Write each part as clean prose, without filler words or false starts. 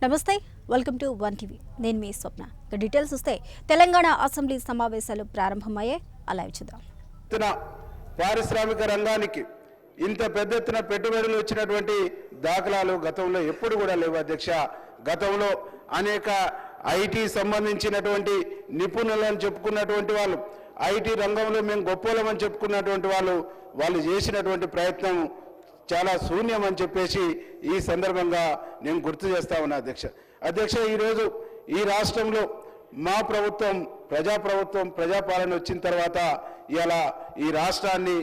నమస్తే, welcome to one TV. నేను మీ స్వప్న. Details వస్తే తెలంగాణ అసెంబ్లీ సమావేశాలు ప్రారంభమయ్యాయి. అలా చూద్దాం. పారిశ్రామిక రంగానికి ఇంత పెద్ద ఎత్తున పెట్టుబడులు వచ్చినటువంటి దాఖలాలు గతంలో ఎప్పుడు కూడా లేవు అధ్యక్ష. గతంలో అనేక ఐటీ సంబంధించినటువంటి నిపుణులను చెప్పుకున్నటువంటి వాళ్ళు, ఐటీ రంగంలో మేము గొప్పలమని చెప్పుకున్నటువంటి వాళ్ళు చేసినటువంటి ప్రయత్నం చాలా శూన్యం అని చెప్పేసి ఈ సందర్భంగా నేను గుర్తు చేస్తా ఉన్నా అధ్యక్ష. ఈరోజు ఈ రాష్ట్రంలో మా ప్రభుత్వం ప్రజాపాలన వచ్చిన తర్వాత ఇలా ఈ రాష్ట్రాన్ని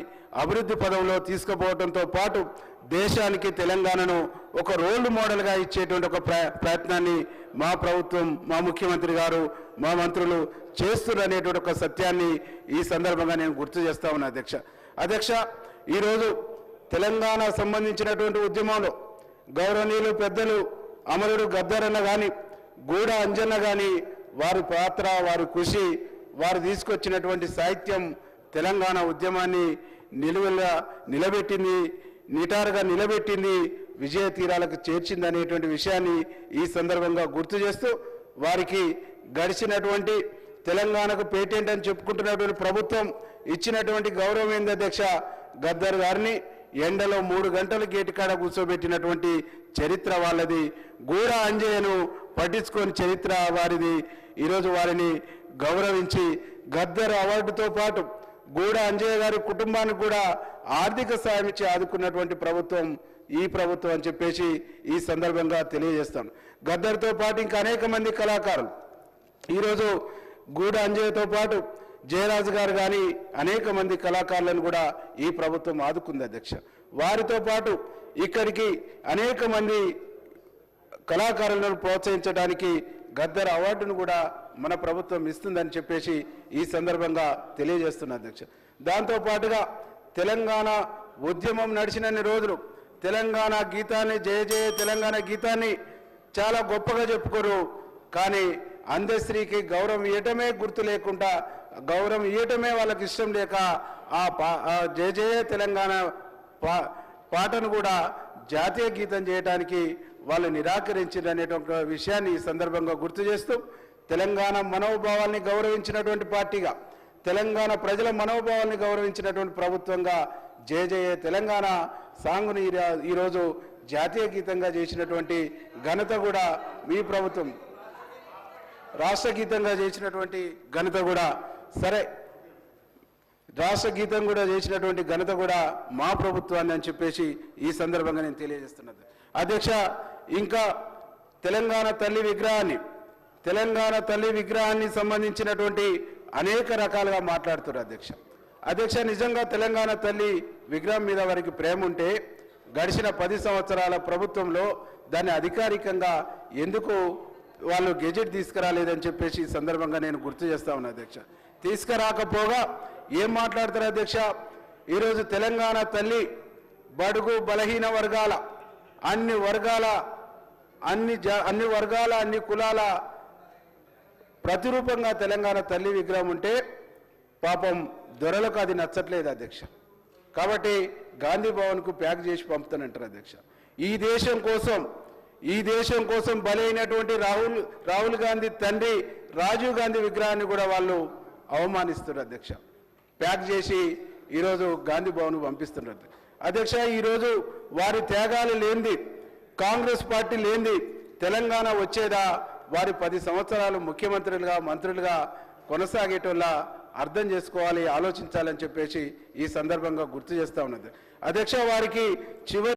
అభివృద్ధి పదంలో తీసుకుపోవడంతో పాటు దేశానికి తెలంగాణను ఒక రోల్ మోడల్గా ఇచ్చేటువంటి ఒక ప్రయత్నాన్ని మా ప్రభుత్వం, మా ముఖ్యమంత్రి గారు, మా మంత్రులు చేస్తున్ననేటువంటి ఒక సత్యాన్ని ఈ సందర్భంగా నేను గుర్తు చేస్తా ఉన్నా అధ్యక్ష. ఈరోజు తెలంగాణ సంబంధించినటువంటి ఉద్యమంలో గౌరవనీయులు పెద్దలు అమరుడు గద్దరన్న కానీ, గూడ అంజన్న కానీ, వారి పాత్ర, వారి కృషి, వారు తీసుకొచ్చినటువంటి సాహిత్యం తెలంగాణ ఉద్యమాన్ని నిలబెట్టింది, నిటారుగా నిలబెట్టింది, విజయ తీరాలకు చేర్చింది అనేటువంటి విషయాన్ని ఈ సందర్భంగా గుర్తు చేస్తూ, వారికి గడిచినటువంటి తెలంగాణకు పేటెంట్ అని చెప్పుకుంటున్నటువంటి ప్రభుత్వం ఇచ్చినటువంటి గౌరవం ఏంది అధ్యక్ష? గద్దర్ గారిని ఎండలో 3 గంటలు గేటుకాడ కూర్చోబెట్టినటువంటి చరిత్ర వాళ్ళది. గూడ అంజయ్యను పట్టించుకొని చరిత్ర వారిది. ఈరోజు వారిని గౌరవించి గద్దర్ అవార్డుతో పాటు గూడ అంజయ్య గారి కుటుంబానికి కూడా ఆర్థిక సాయం ఇచ్చి ఆదుకున్నటువంటి ప్రభుత్వం ఈ ప్రభుత్వం అని చెప్పేసి ఈ సందర్భంగా తెలియజేస్తాను. గద్దర్తో పాటు ఇంకా అనేక మంది కళాకారులు ఈరోజు గూడ అంజయ్యతో పాటు జయరాజు గారు కానీ అనేక మంది కళాకారులను కూడా ఈ ప్రభుత్వం ఆదుకుంది అధ్యక్ష. వారితో పాటు ఇక్కడికి అనేక మంది కళాకారులను ప్రోత్సహించడానికి గద్దర్ అవార్డును కూడా మన ప్రభుత్వం ఇస్తుందని చెప్పేసి ఈ సందర్భంగా తెలియజేస్తున్నా అధ్యక్ష. దాంతోపాటుగా తెలంగాణ ఉద్యమం నడిచినన్ని రోజులు తెలంగాణ గీతాన్ని, జయ జయ తెలంగాణ గీతాన్ని చాలా గొప్పగా చెప్పుకోరు. కానీ అందశ్రీకి గౌరవం ఇవ్వటమే గుర్తు లేకుండా, గౌరవం ఇవ్వటమే వాళ్ళకి ఇష్టం లేక ఆ జయ జయ తెలంగాణ పాటను కూడా జాతీయ గీతం చేయడానికి వాళ్ళు నిరాకరించారు అనేటువంటి విషయాన్ని ఈ సందర్భంగా గుర్తు చేస్తూ, తెలంగాణ మనోభావాల్ని గౌరవించినటువంటి పార్టీగా, తెలంగాణ ప్రజల మనోభావాల్ని గౌరవించినటువంటి ప్రభుత్వంగా జయ జయ తెలంగాణ సాంగ్ను ఈరోజు జాతీయ గీతంగా చేసినటువంటి ఘనత కూడా మీ ప్రభుత్వం, రాష్ట్ర గీతంగా చేసినటువంటి ఘనత కూడా రాష్ట్ర గీతం కూడా చేసినటువంటి ఘనత కూడా మా ప్రభుత్వాన్ని అని చెప్పేసి ఈ సందర్భంగా నేను తెలియజేస్తున్నది అధ్యక్ష. ఇంకా తెలంగాణ తల్లి విగ్రహాన్ని సంబంధించినటువంటి అనేక రకాలుగా మాట్లాడుతున్నారు అధ్యక్ష. నిజంగా తెలంగాణ తల్లి విగ్రహం మీద వారికి ప్రేమ ఉంటే గడిచిన 10 సంవత్సరాల ప్రభుత్వంలో దాన్ని అధికారికంగా ఎందుకు వాళ్ళు గెజెట్ తీసుకురాలేదని చెప్పేసి ఈ సందర్భంగా నేను గుర్తు చేస్తా ఉన్నా అధ్యక్ష. తీసుకురాకపోగా ఏం మాట్లాడతారు అధ్యక్ష? ఈరోజు తెలంగాణ తల్లి బడుగు బలహీన వర్గాల అన్ని వర్గాల అన్ని కులాల ప్రతిరూపంగా తెలంగాణ తల్లి విగ్రహం ఉంటే పాపం దొరలకు అది నచ్చట్లేదు అధ్యక్ష. కాబట్టి గాంధీ భవన్కు ప్యాక్ చేసి పంపుతానంటారు అధ్యక్ష. ఈ దేశం కోసం బలైనటువంటి రాహుల్ గాంధీ తండ్రి రాజీవ్ గాంధీ విగ్రహాన్ని కూడా వాళ్ళు అవమానిస్తున్నారు అధ్యక్ష. ప్యాక్ చేసి ఈరోజు గాంధీ భవన్ పంపిస్తున్నారు అధ్యక్ష. ఈరోజు వారి త్యాగాలు లేనిది, కాంగ్రెస్ పార్టీ లేనిది తెలంగాణ వచ్చేదా? వారి 10 సంవత్సరాలు ముఖ్యమంత్రులుగా, మంత్రులుగా కొనసాగేటోళ్ళ అర్థం చేసుకోవాలి, ఆలోచించాలని చెప్పేసి ఈ సందర్భంగా గుర్తు చేస్తా ఉన్నది అధ్యక్ష. వారికి చివరి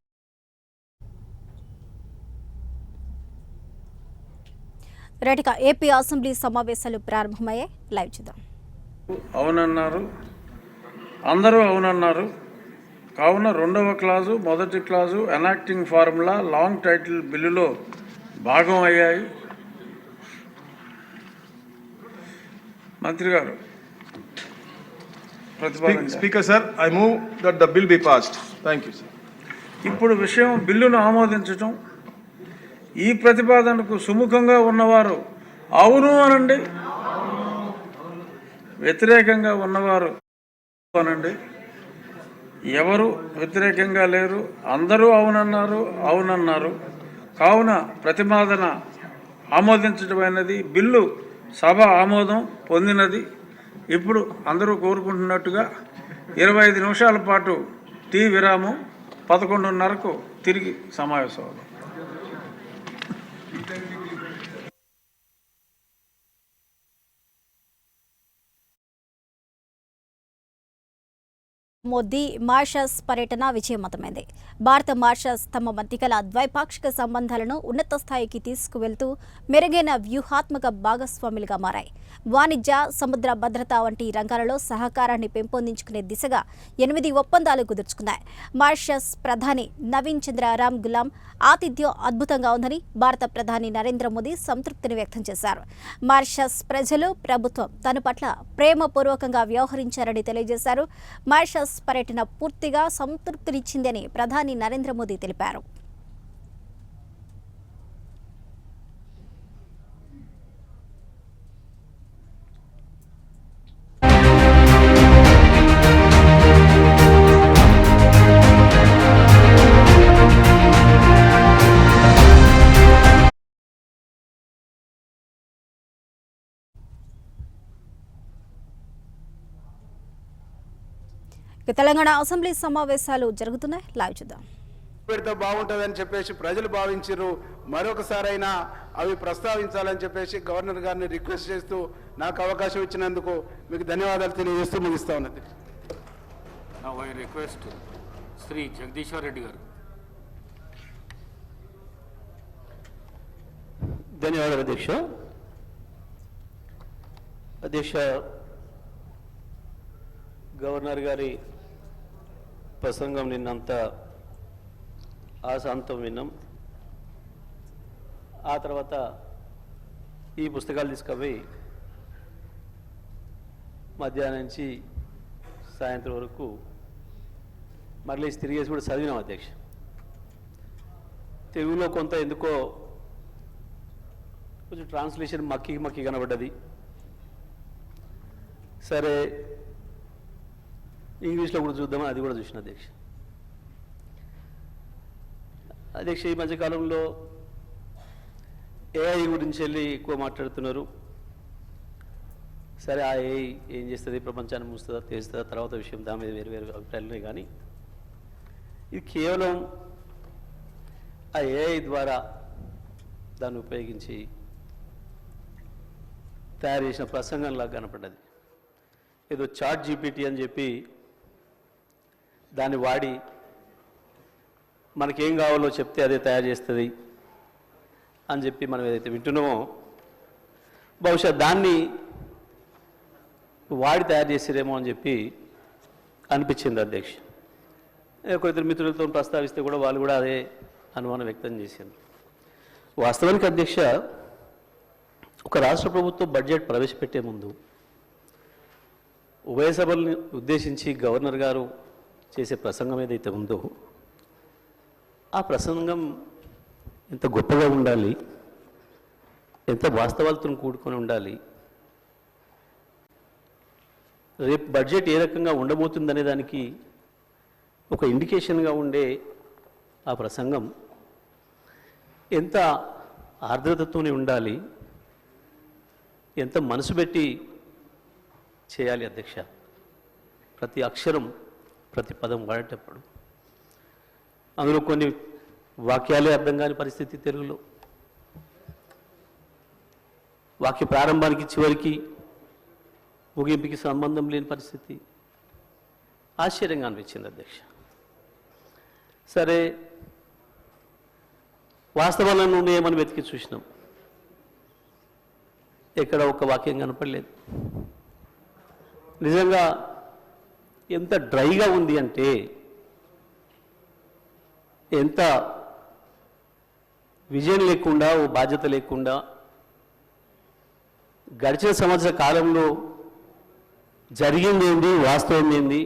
రేటిక ఏపీ అసెంబ్లీ సమావేశాలు ప్రారంభమయ్యాయి. లైవ్ చూద్దాం. అవునన్నారు, అందరూ అవునన్నారు. కావున 2వ క్లాజు, 1వ clause enacting formula long title బిల్లులో భాగం అయ్యాయి. మంత్రి గారు speaker sir, I move that the bill be passed. Thank you sir. ఇప్పుడు విషయం బిల్లును ఆమోదించటం. ఈ ప్రతిపాదనకు సుముఖంగా ఉన్నవారు అవును అనండి, వ్యతిరేకంగా ఉన్నవారు అనండి. ఎవరు వ్యతిరేకంగా లేరు, అందరూ అవునన్నారు. కావున ప్రతిపాదన ఆమోదించడమైనది. బిల్లు సభ ఆమోదం పొందినది. ఇప్పుడు అందరూ కోరుకుంటున్నట్టుగా 25 నిమిషాల పాటు టీ విరామం, 11:30కు తిరిగి సమావేశం అవుతాం. మోదీ మారిషస్ పర్యటన విజయవంతమైంది. భారత మారిషస్ తమ మధ్య గల ద్వైపాక్షిక సంబంధాలను ఉన్నత స్థాయికి తీసుకువెళ్తూ మెరుగైన వ్యూహాత్మక భాగస్వాములుగా మారాయి. వాణిజ్య, సముద్ర భద్రత వంటి రంగాలలో సహకారాన్ని పెంపొందించుకునే దిశగా 8 ఒప్పందాలు కుదుర్చుకున్నాయి. మారిషస్ ప్రధాని నవీన్ చంద్ర రామ్ గులాం ఆతిథ్యం అద్భుతంగా ఉందని భారత ప్రధాని నరేంద్ర మోదీ సంతృప్తిని వ్యక్తం చేశారు. మారిషస్ ప్రజలు, ప్రభుత్వం తన పట్ల ప్రేమపూర్వకంగా వ్యవహరించారని తెలియజేశారు. మారిషస్ పర్యటన పూర్తిగా సంతృప్తినిచ్చిందని ప్రధాని నరేంద్ర మోదీ తెలిపారు. తెలంగాణ అసెంబ్లీ సమావేశాలు జరుగుతున్నాయి. లైవ్ చూద్దాం. పెడితే బాగుంటుందని చెప్పేసి ప్రజలు భావించారు. మరొకసారైనా అవి ప్రస్తావించాలని చెప్పేసి గవర్నర్ గారిని రిక్వెస్ట్ చేస్తూ నాకు అవకాశం ఇచ్చినందుకు మీకు ధన్యవాదాలు తెలియజేస్తూ ముగిస్తా ఉన్నది. Now I request Sri Jagdishwar Reddy garu. ధన్యవాదాలు అధ్యక్ష. గవర్నర్ గారి ప్రసంగం నిన్నంతా ఆశాంతం విన్నాం. ఆ తర్వాత ఈ పుస్తకాలు తీసుకుపోయి మధ్యాహ్నం నుంచి సాయంత్రం వరకు మళ్ళీ తిరిగేసి కూడా చదివినాం అధ్యక్ష. తెలుగులో కొంత ఎందుకో కొంచెం ట్రాన్స్లేషన్ మక్కి కనబడ్డది. సరే ఇంగ్లీష్లో కూడా చూద్దామని అది కూడా చూసిన అధ్యక్ష. ఈ మధ్యకాలంలో ఏఐ గురించి వెళ్ళి ఎక్కువ మాట్లాడుతున్నారు. సరే ఆ ఏఐ ఏం చేస్తుంది, ప్రపంచాన్ని మూస్తుందా, తెస్తుందా, తర్వాత విషయం, దాని మీద వేరు వేరు అభిప్రాయాలు. కానీ ఇది కేవలం ఆ ఏఐ ద్వారా దాన్ని ఉపయోగించి తయారు చేసిన ప్రసంగంలాగా కనపడ్డది. ఏదో చాట్ జీపీటీ అని చెప్పి దాన్ని వాడి మనకేం కావాలో చెప్తే అదే తయారు చేస్తుంది అని చెప్పి మనం ఏదైతే వింటున్నామో, బహుశా దాన్ని వాడి తయారు చేసేదేమో అని చెప్పి అనిపించింది అధ్యక్ష. ఒకరిద్దరు మిత్రులతో ప్రస్తావిస్తే కూడా వాళ్ళు కూడా అదే అనుమానం వ్యక్తం చేసింది. వాస్తవానికి అధ్యక్ష, ఒక రాష్ట్ర ప్రభుత్వం బడ్జెట్ ప్రవేశపెట్టే ముందు ఉభయ సభల్ని ఉద్దేశించి గవర్నర్ గారు చేసే ప్రసంగం ఏదైతే ఉందో, ఆ ప్రసంగం ఎంత గొప్పగా ఉండాలి, ఎంత వాస్తవాలతో కూడుకొని ఉండాలి, రేపు బడ్జెట్ ఏ రకంగా ఉండబోతుందనే దానికి ఒక ఇండికేషన్గా ఉండే ఆ ప్రసంగం ఎంత ఆర్ద్రతతోనే ఉండాలి, ఎంత మనసు పెట్టి చేయాలి అధ్యక్ష. ప్రతి అక్షరం, ప్రతి పదం వాడేటప్పుడు అందులో కొన్ని వాక్యాలే అర్థం కాని పరిస్థితి, తెలుగులో వాక్య ప్రారంభానికి చివరికి ముగింపుకి సంబంధం లేని పరిస్థితి. ఆశ్చర్యంగా అనిపించింది అధ్యక్ష. సరే, వాస్తవాలను ఏమని వెతికి చూసినాం, ఎక్కడ ఒక వాక్యం కనపడలేదు. నిజంగా ఎంత డ్రైగా ఉంది అంటే, ఎంత విజయం లేకుండా, ఓ బాధ్యత లేకుండా, గడిచిన సంవత్సర కాలంలో జరిగింది ఏంది, వాస్తవం ఏంది,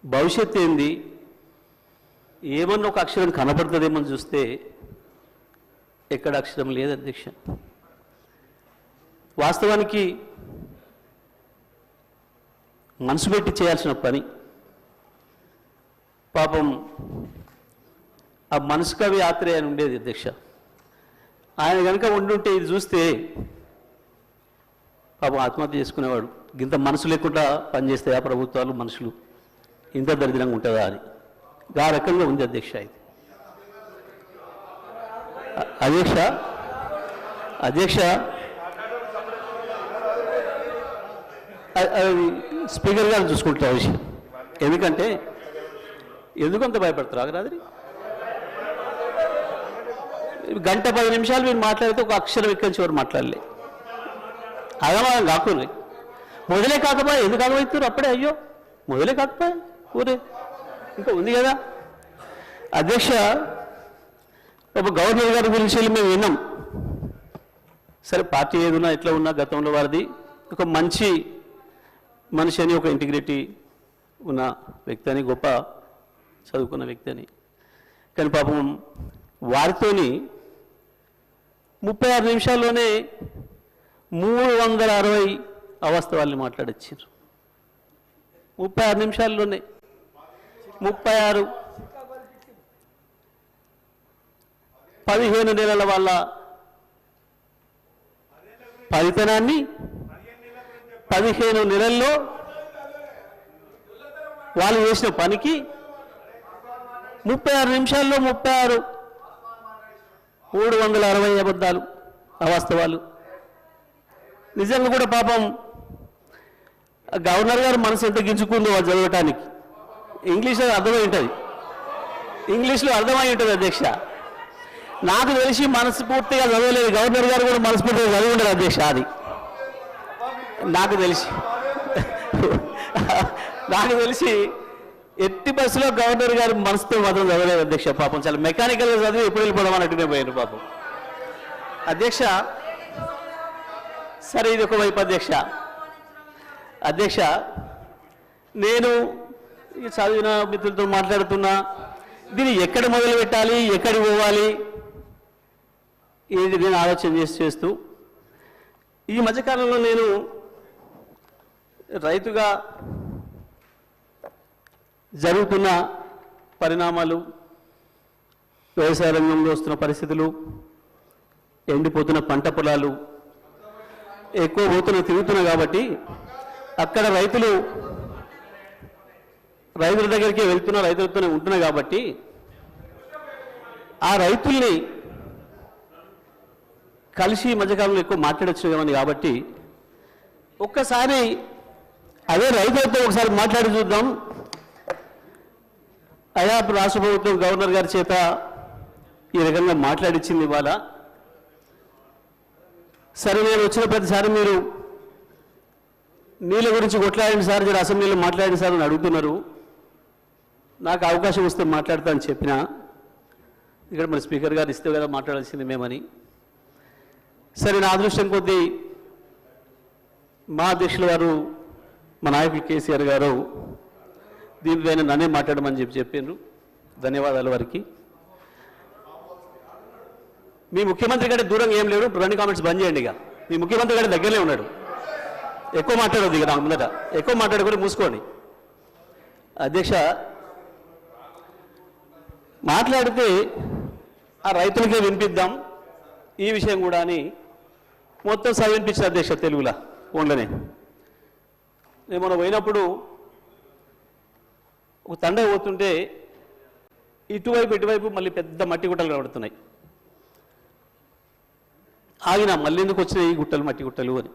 భవిష్యత్తు ఏంది, ఏమన్నా ఒక అక్షరం కనపడుతుందేమని చూస్తే ఎక్కడ అక్షరం లేదు అధ్యక్ష. వాస్తవానికి మనసు పెట్టి చేయాల్సిన పని, పాపం ఆ మనసు కవి ఆత్రేయ అని ఉండేది అధ్యక్ష. ఆయన కనుక ఉండుంటే ఇది చూస్తే పాపం ఆత్మహత్య చేసుకునేవాడు. ఇంత మనసు లేకుండా పనిచేస్తాయా ప్రభుత్వాలు, మనుషులు ఇంత దరిద్రంగా ఉంటుందా అని ఆ రకంగా ఉంది అధ్యక్ష. ఇది అధ్యక్ష అది స్పీకర్ గారు చూసుకుంటారు ఆ విషయం. ఎందుకంటే ఎందుకంత భయపడతారు ఆగరాది? గంట 10 నిమిషాలు మీరు మాట్లాడితే ఒక అక్షరం ఎక్కడి చివరి మాట్లాడలే. అగమాగం కాకుండా మొదలే కాకపోయా, ఎందుకు ఆగమవుతారు అప్పుడే? అయ్యో మొదలే కాకపోయా ఊరే ఇంకా ఉంది కదా. అధ్యక్ష, ఒక గవర్నర్ గారి గురించి మేము విన్నాం. సరే పార్టీ ఏదున్నా ఎట్లా ఉన్నా గతంలో వారిది ఒక మంచి మనిషి అని, ఒక ఇంటిగ్రిటీ ఉన్న వ్యక్తి అని, గొప్ప చదువుకున్న వ్యక్తి అని. కానీ పాపం వారితోని 36 నిమిషాల్లోనే 360 అవాస్తవాల్ని మాట్లాడొచ్చారు. 36 నిమిషాల్లోనే 36 15 నెలల వాళ్ళ ఫలితనాన్ని 15 నెలల్లో వాళ్ళు చేసిన పనికి 36 నిమిషాల్లో 360 అబద్ధాలు, అవాస్తవాలు. నిజంగా కూడా పాపం గవర్నర్ గారు మనసు ఎంత గించుకుందో వాళ్ళు చదవటానికి. ఇంగ్లీష్లో అర్థమై ఉంటుంది, అధ్యక్ష. నాకు తెలిసి మనస్ఫూర్తిగా చదవలేదు, గవర్నర్ గారు కూడా మనస్ఫూర్తిగా చదివి ఉండరు అధ్యక్ష. అది నాకు తెలిసి ఎట్టి బస్సులో గవర్నర్ గారు మనసుతో మాత్రం చదవలేదు అధ్యక్ష. పాపం చాలా మెకానికల్గా చదివి ఎప్పుడు వెళ్ళిపోవడం అన్నట్టునే పోయారు పాపం అధ్యక్ష. సరే ఇది ఒక వైపు అధ్యక్ష. నేను చదివిన మిత్రులతో మాట్లాడుతున్నా, దీన్ని ఎక్కడ మొదలు పెట్టాలి, ఎక్కడికి పోవాలి, ఇది నేను ఆలోచన చేస్తూ ఈ మధ్యకాలంలో నేను రైతుగా జరుగుతున్న పరిణామాలు, వ్యవసాయ రంగంలో వస్తున్న పరిస్థితులు, ఎండిపోతున్న పంట పొలాలు, ఎక్కువ తిరుగుతున్నా కాబట్టి అక్కడ రైతుల దగ్గరికి వెళ్తున్నా, రైతులతోనే ఉంటున్నా కాబట్టి ఆ రైతుల్ని కలిసి ఈ మధ్యకాలంలో ఎక్కువ మాట్లాడొచ్చున్నామని కాబట్టి ఒక్కసారి అదే రైతులతో ఒకసారి మాట్లాడి చూద్దాం. అయా రాష్ట్ర ప్రభుత్వం గవర్నర్ గారి చేత ఈ రకంగా మాట్లాడించింది ఇవాళ. సరే నేను వచ్చిన ప్రతిసారి మీరు నీళ్ళ గురించి కొట్లాడండి సార్, జర అసెంబ్లీలో మాట్లాడండి సార్ అని అడుగుతున్నారు. నాకు అవకాశం వస్తే మాట్లాడతా అని చెప్పిన, ఇక్కడ మరి స్పీకర్ గారు ఇస్తే కదా మాట్లాడాల్సింది మేమని. సరే నా అదృష్టం కొద్దీ మా అధ్యక్షుల వారు, మా నాయకులు కేసీఆర్ గారు దీనిపైన నన్నే మాట్లాడమని చెప్పారు. ధన్యవాదాలు వారికి. మీ ముఖ్యమంత్రి కంటే దూరంగా ఏం లేడు, 2 కామెంట్స్ బంద్ చేయండి. ఇక మీ ముఖ్యమంత్రి గారి దగ్గరనే ఉన్నాడు, ఎక్కువ మాట్లాడొద్దు. ఇక నాకు ముందట ఎక్కువ మాట్లాడుకొని మూసుకోండి. అధ్యక్ష, మాట్లాడితే ఆ రైతులకే వినిపిద్దాం ఈ విషయం కూడా అని మొత్తం సభ వినిపించిన అధ్యక్ష తెలుగులా ఓన్లనే. నేను మనం పోయినప్పుడు ఒక తండ పోతుంటే ఇటువైపు మళ్ళీ పెద్ద మట్టి గుట్టలు కనబడుతున్నాయి. ఆగినా మళ్ళీ ఎందుకు వచ్చినాయి ఈ గుట్టలు, మట్టి గుట్టలు అని.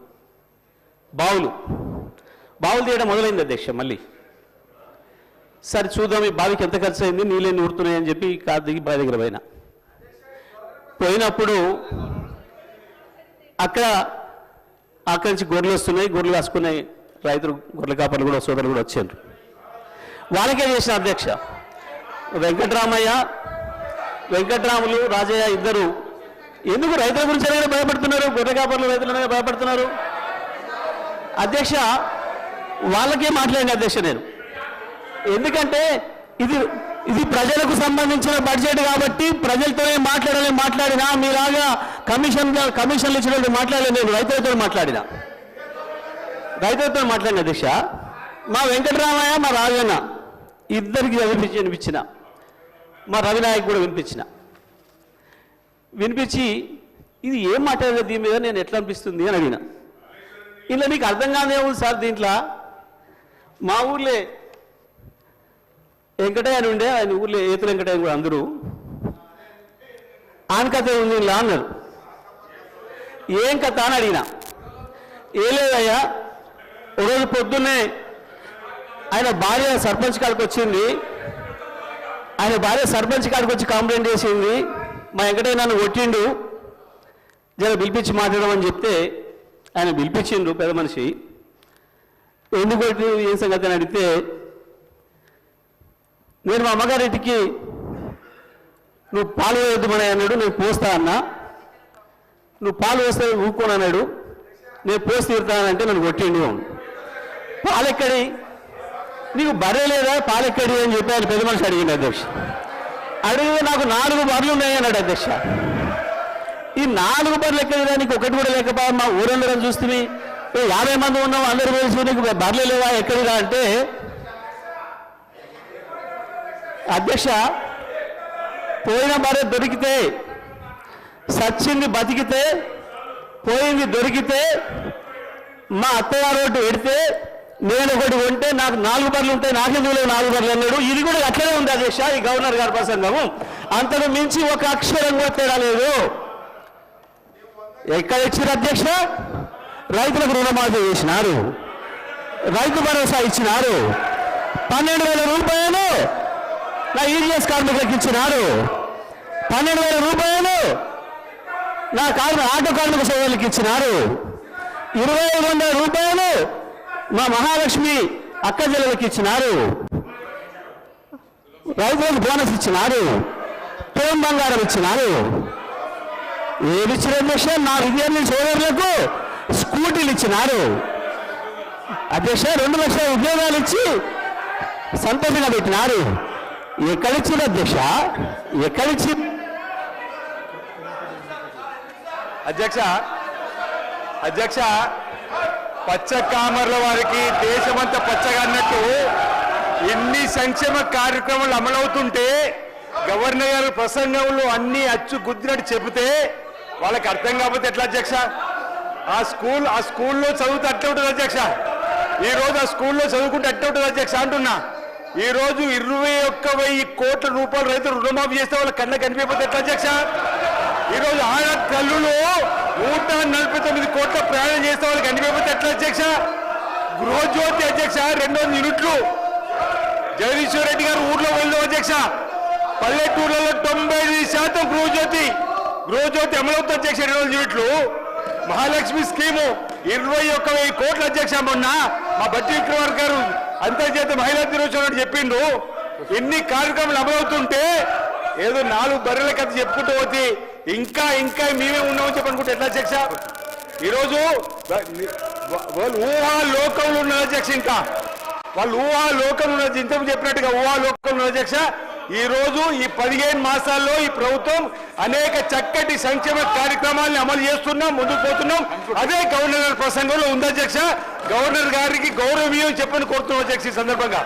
బావులు తీయడం మొదలైంది అధ్యక్ష. మళ్ళీ సరే చూద్దాం ఈ బావికి ఎంత ఖర్చు అయింది, నీళ్ళని ఊరుతున్నాయని చెప్పి కారు దిగి బావి దగ్గర పోయినప్పుడు అక్కడి నుంచి గొర్రెలు వస్తున్నాయి, గొర్రెలు కాసుకున్నాయి రైతులు, గొర్రెల కాపర్లు కూడా, సోదరులు కూడా వచ్చారు. వాళ్ళకే చేసిన అధ్యక్ష. వెంకట్రాములు, రాజయ్య ఇద్దరు ఎందుకు రైతుల గురించి అనేది భయపడుతున్నారు, గొర్రె కాపర్లు రైతులనే భయపడుతున్నారు అధ్యక్ష. వాళ్ళకే మాట్లాడిన అధ్యక్ష నేను. ఎందుకంటే ఇది ప్రజలకు సంబంధించిన బడ్జెట్ కాబట్టి ప్రజలతోనే మాట్లాడినా మీలాగా కమిషన్లు ఇచ్చినట్టు మాట్లాడలేదు. నేను రైతులతో మాట్లాడిన అధ్యక్ష. మా వెంకటరామయ్య, మా రాజన్న ఇద్దరికి వినిపించిన, మా రవినాయక్ కూడా వినిపించి ఇది ఏం మాట్లాడలేదు దీని మీద, నేను ఎట్లా అనిపిస్తుంది అని అడిగిన. ఇలా మీకు అర్థం కాదే ఉంది సార్. దీంట్లో మా ఊర్లే వెంకటయ్య అని ఉండే, ఆయన ఊర్లో ఏతుల వెంకటయ్య కూడా అందరూ ఆన్ కథ ఉంది ఇలా అన్నారు. ఏం కథ అని అడిగిన. ఏ లేదయ్యా, ఒకరోజు పొద్దున్నే ఆయన భార్య సర్పంచ్ కాడికి వచ్చింది. ఆయన భార్య సర్పంచ్ కాడికి వచ్చి కంప్లైంట్ చేసింది, మా వెంకటయ్య నన్ను కొట్టిండు, జర పిలిపించి మాట్లాడమని చెప్తే ఆయన పిలిపించిండు పెద్ద మనిషి. ఎందుకు కొట్టి ఏం సంగతి అని అడిగితే, నేను మా అమ్మగారింటికి నువ్వు పాలు వేయొద్దుమని అన్నాడు, నేను పోస్తా అన్నా. నువ్వు పాలు వేస్తే ఊరుకోను అన్నాడు, నేను పోసి తీరుతానంటే నన్ను కొట్టిండు. పాలెక్కడి, నీకు బర్రె లేదా పాలెక్కడి అని చెప్పి ఆయన పెద్ద మనిషి అడిగింది అధ్యక్ష. అడిగితే నాకు 4 బర్రెలు ఉన్నాయి అన్నాడు అధ్యక్ష. ఈ 4 బర్రెలు ఎక్కడిదా, నీకు ఒకటి కూడా లేకపోయా, మా ఊరందరం చూస్తే 50 మంది ఉన్నాం, అందరూ తెలుసు, నీకు బర్రెలు లేవా ఎక్కడిదా అంటే, అధ్యక్ష పోయిన బర్రె దొరికితే, సచ్చింది బతికితే, పోయింది దొరికితే, మా అత్తగారు ఒకటి పెడితే నేను ఒకటి కొంటే నాకు 4 బర్రెలు ఉంటాయి, నాకెందుకు 4 బర్రెలు అన్నాడు. ఇది కూడా అట్లనే ఉంది అధ్యక్ష ఈ గవర్నర్ గారి ప్రసంగము. అంతకు మించి ఒక అక్షరం కూడా తేడా లేదు. ఎక్కడ ఇచ్చారు అధ్యక్ష? రైతులకు రుణమాఫీ చేసినారు, రైతు భరోసా ఇచ్చినారు, 12,000 రూపాయలు నా ఈడిఎస్ కార్మికులకు ఇచ్చినారు, 12,000 రూపాయలు నా ఆటో కార్మిక సోదరులకు ఇచ్చినారు, 2,500 రూపాయలు మా మహాలక్ష్మి అక్క చెల్లెలకు ఇచ్చినారు, రైతులకు బోనస్ ఇచ్చినారు, తోం బంగారం ఇచ్చినారు. ఏది ఇచ్చిన అధ్యక్ష? నా విద్యార్థి సోదరులకు స్కూటీలు ఇచ్చినారు అధ్యక్ష. 2 లక్షల ఉద్యోగాలు ఇచ్చి సంతోషంగా పెట్టినారు. ఎక్కడిచ్చిన అధ్యక్ష? ఎక్కడిచ్చి? అధ్యక్ష పచ్చ కామర్ల వారికి దేశమంతా పచ్చగా అన్నట్టు ఎన్ని సంక్షేమ కార్యక్రమాలు అమలవుతుంటే గవర్నర్ గారి ప్రసంగంలో అన్ని అచ్చు గుద్దినట్టు చెబితే వాళ్ళకి అర్థం కాకపోతే ఎట్లా అధ్యక్ష? ఆ స్కూల్లో చదువుతూ అట్టే ఉంటుంది అధ్యక్ష. ఈ రోజు ఆ స్కూల్లో చదువుకుంటే అట్టే ఉంటుంది అధ్యక్ష అంటున్నా. ఈ రోజు 21,000 కోట్ల రూపాయలు రైతులు రుణమాఫీ చేస్తే వాళ్ళ కళ్ళ కనిపించకపోతే ఎట్లా అధ్యక్ష? ఈ రోజు ఆడ తల్లులు 149 కోట్ల ప్రయాణం చేస్తే వాళ్ళకి కనిపించకపోతే ఎట్లా అధ్యక్ష? గృహజ్యోతి అధ్యక్ష 200 యూనిట్లు జగదీశ్వర్ రెడ్డి గారు ఊర్లో వెళ్ళాం అధ్యక్ష. పల్లెటూర్లలో 95% గృహజ్యోతి అమలవుతుంది అధ్యక్ష. 200 యూనిట్లు. మహాలక్ష్మి స్కీము 21,000 కోట్ల అధ్యక్ష. మొన్న మా బట్టి విక్రమార్ గారు అంతర్జాతీయ మహిళా దినోత్సవం చెప్పిండు. ఎన్ని కార్యక్రమాలు అమలవుతుంటే ఏదో 4 బర్రెల కథ చెప్పుకుంటూ పోతే ఇంకా మేమే ఉన్నామని చెప్పనుకుంటే ఎట్లా అధ్యక్ష? ఈరోజు వాళ్ళు ఊహాలోకంలో ఉన్నారు అధ్యక్ష. ఇంకా వాళ్ళు ఊహాలోకంలో ఉన్నారు, ఇంతకు చెప్పినట్టుగా ఊహాలోకంలో ఉన్నారు అధ్యక్ష. ఈ రోజు ఈ 15 మాసాల్లో ఈ ప్రభుత్వం అనేక చక్కటి సంక్షేమ కార్యక్రమాలను అమలు చేస్తున్నాం, ముందుకు పోతున్నాం. అదే గవర్నర్ గారి ప్రసంగంలో ఉంది అధ్యక్ష. గవర్నర్ గారికి గౌరవీయం చెప్పని కోరుతున్నాం అధ్యక్ష. ఈ సందర్భంగా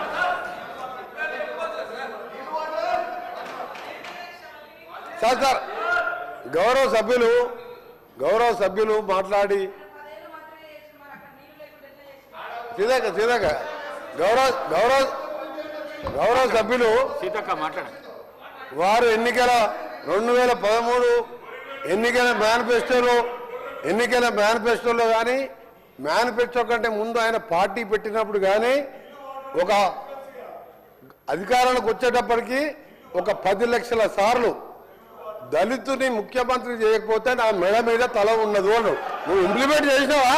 సార్ గౌరవ సభ్యులు మాట్లాడి గౌరవ సభ్యులు సీతక్క మాట్లాడండి. వారు 2013 ఎన్నికల మేనిఫెస్టోలో కానీ మేనిఫెస్టో కంటే ముందు ఆయన పార్టీ పెట్టినప్పుడు కానీ ఒక అధికారానికి వచ్చేటప్పటికి ఒక 10 లక్షల సార్లు దళితుని ముఖ్యమంత్రి చేయకపోతే నా మెడ మీద తల ఉన్నది అన్నాడు. నువ్వు ఇంప్లిమెంట్ చేసినావా?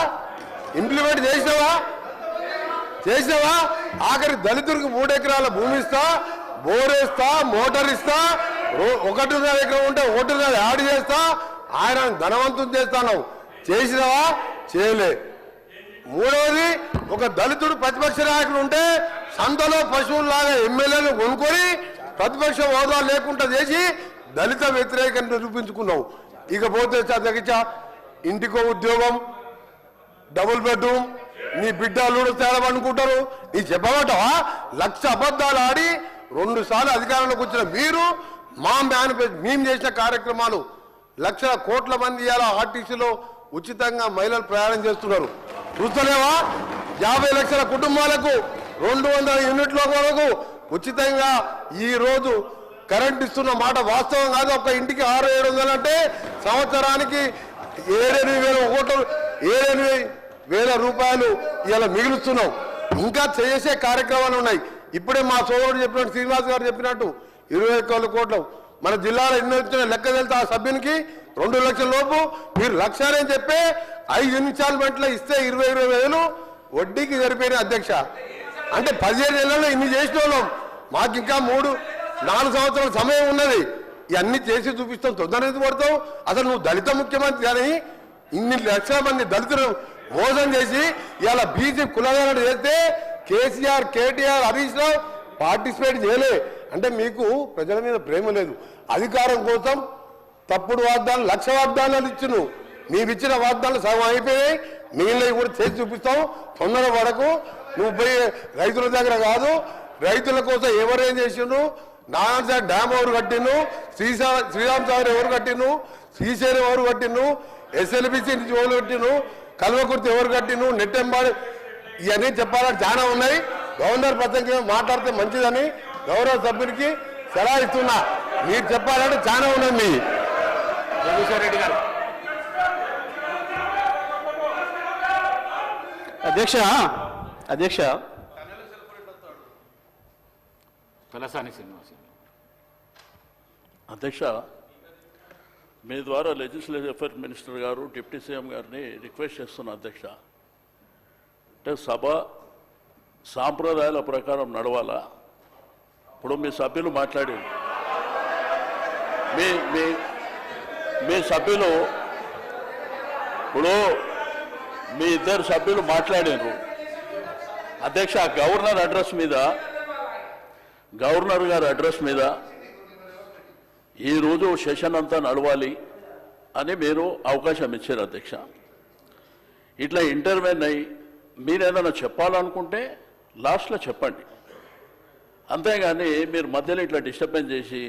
ఆఖరి దళితుడికి 3 ఎకరాల భూమి ఇస్తా, బోరేస్తా, మోటార్ ఇస్తా, 1.5 ఎకరం ఉంటే 1.5 యాడ్ చేస్తా, ఆయన ధనవంతం చేస్తాను. చేసినావా? చేయలే. మూడవది, ఒక దళితుడు ప్రతిపక్ష నాయకులు ఉంటే సంతలో పశువుల్లాగా ఎమ్మెల్యేలు కొనుక్కొని ప్రతిపక్ష హోదా లేకుండా చేసి దళిత వ్యతిరేకంగా నిరూపించుకున్నావు. ఇకపోతే తగ్గించ ఇంటికో ఉద్యోగం, డబుల్ బెడ్రూమ్, నీ బిడ్డ అల్లుడు తేలమనుకుంటారు. నీ చెప్పబట్టవా? 1,00,000 అబద్ధాలు ఆడి 2 సార్లు అధికారంలోకి వచ్చిన మీరు మా మేనిఫెస్టో మేము చేసిన కార్యక్రమాలు లక్షల కోట్ల మంది ఇవాళ ఆర్టీసీలో ఉచితంగా మహిళలు ప్రయాణం చేస్తున్నారు. చూస్తలేవా? 50 లక్షల కుటుంబాలకు 200 యూనిట్ల వరకు ఉచితంగా ఈ రోజు కరెంట్ ఇస్తున్న మాట వాస్తవం కాదు. ఒక ఇంటికి 600-700 అంటే సంవత్సరానికి 7,000 రూపాయలు ఇలా మిగులుస్తున్నాం. ఇంకా చేసే కార్యక్రమాలు ఉన్నాయి. ఇప్పుడే మా సోదరుడు చెప్పినట్టు, శ్రీనివాస్ గారు చెప్పినట్టు 21 కోట్లు మన జిల్లాలో ఎన్ని వచ్చిన లెక్క వెళ్తే ఆ సభ్యునికి 2 లక్షల లోపు మీరు లక్షనే చెప్పే 5 ఇన్స్టాల్మెంట్లో ఇస్తే 20,000 వడ్డీకి సరిపోయిన అధ్యక్ష. అంటే 15 నెలల్లో ఇన్ని చేసిన వాళ్ళం. మాకు ఇంకా 3-4 సంవత్సరాల సమయం ఉన్నది. ఇవన్నీ చేసి చూపిస్తాం. తొందరగా పడతాం. అసలు నువ్వు దళిత ముఖ్యమంత్రి కానీ ఇన్ని లక్షల మంది దళితులు మోసం చేసి ఇలా బీసీ కులగాలను చేస్తే కేసీఆర్, కేటీఆర్, హరీష్ రావు పార్టిసిపేట్ చేయలే అంటే మీకు ప్రజల మీద ప్రేమ లేదు. అధికారం కోసం తప్పుడు వాగ్దానాలు, 1,00,000 వాగ్దానాలు ఇచ్చును. నీవిచ్చిన వాగ్దానాలు సగం అయిపోయాయి. మిగిలినవి కూడా చేసి చూపిస్తాం. తొందర పడకు. నువ్వు పోయి రైతుల దగ్గర కాదు, రైతుల కోసం ఎవరేం చేసిండు, నారాయణ డ్యామ్ ఎవరు కట్టిను, శ్రీరామ్ సాగర్ ఎవరు కట్టిను, శ్రీశైలం ఎవరు కట్టిను, SLBC నుంచి ఎవరు కట్టిను, కల్వకుర్తి ఎవరు కట్టిను, నెట్టెంబాడు, ఇవన్నీ చెప్పాలని చాలా ఉన్నాయి. గవర్నర్ ప్రసంగం మాట్లాడితే మంచిదని గౌరవ సభ్యునికి సలహా ఇస్తున్నా. మీరు చెప్పాలంటే చాలా ఉన్నాయి. మీ జగదీశ్వర్ రెడ్డి గారు. అధ్యక్ష తలసాని శ్రీనివాస్. అధ్యక్ష, మీ ద్వారా లెజిస్లేటివ్ అఫైర్స్ మినిస్టర్ గారు, డిప్యూటీ సీఎం గారిని రిక్వెస్ట్ చేస్తున్నా అధ్యక్ష. అంటే సభ సాంప్రదాయాల ప్రకారం నడవాలా? ఇప్పుడు మీ సభ్యులు మాట్లాడారు, మీ సభ్యులు ఇప్పుడు మీ 2 సభ్యులు మాట్లాడారు అధ్యక్ష. గవర్నర్ గారి అడ్రస్ మీద ఈరోజు సెషన్ అంతా నడవాలి అని మీరు అవకాశం ఇచ్చారు అధ్యక్ష. ఇట్లా ఇంటర్వ్యూన్ అయ్యి మీరు ఏదైనా చెప్పాలనుకుంటే లాస్ట్లో చెప్పండి. అంతేగాని మీరు మధ్యలో ఇట్లా డిస్టర్బెన్స్ చేసి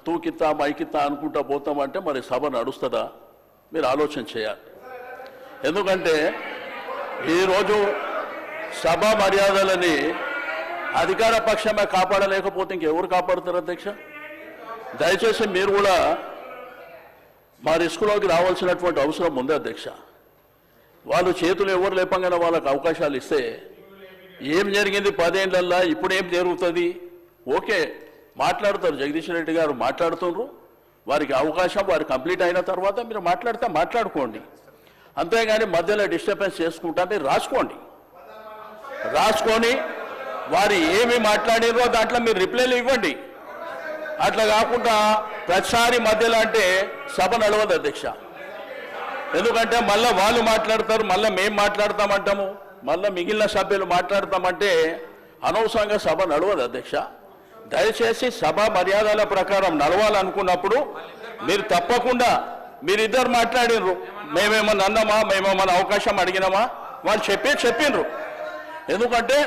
తూకిత్తా మైకిత్తా అనుకుంటా పోతామంటే మరి సభ నడుస్తుందా? మీరు ఆలోచన చేయాలి. ఎందుకంటే ఈరోజు సభ మర్యాదలని అధికార పక్షమే కాపాడలేకపోతే ఇంకెవరు కాపాడుతారు అధ్యక్ష? దయచేసి మీరు కూడా మా రిస్కులోకి రావాల్సినటువంటి అవసరం ఉంది అధ్యక్ష. వాళ్ళు చేతులు ఎవరు లేపంగానే వాళ్ళకి అవకాశాలు ఇస్తే ఏం జరిగింది 10 ఏళ్లల్లో, ఇప్పుడు ఏం జరుగుతుంది? ఓకే, మాట్లాడతారు. జగదీష్ రెడ్డి గారు మాట్లాడుతున్నారు. వారికి అవకాశం వారు కంప్లీట్ అయిన తర్వాత మీరు మాట్లాడితే మాట్లాడుకోండి. అంతేగాని మధ్యలో డిస్టర్బెన్స్ చేసుకుంటా మీరు రాసుకొని వారు ఏమి మాట్లాడారో దాంట్లో మీరు రిప్లైలు ఇవ్వండి. అట్లా కాకుండా ప్రతిసారి మధ్యలో అంటే సభ నడవదు అధ్యక్ష. ఎందుకంటే మళ్ళీ వాళ్ళు మాట్లాడతారు, మళ్ళీ మేము మాట్లాడతామంటాము, మళ్ళీ మిగిలిన సభ్యులు మాట్లాడతామంటే అనవసరంగా సభ నడవదు అధ్యక్ష. దయచేసి సభ మర్యాదల ప్రకారం నడవాలనుకున్నప్పుడు మీరు తప్పకుండా మీరిద్దరు మాట్లాడినరు. మేమేమన్నా అన్నామా, మేమేమన్నా అవకాశం అడిగినామా? వాళ్ళు చెప్పిండ్రు. ఎందుకంటే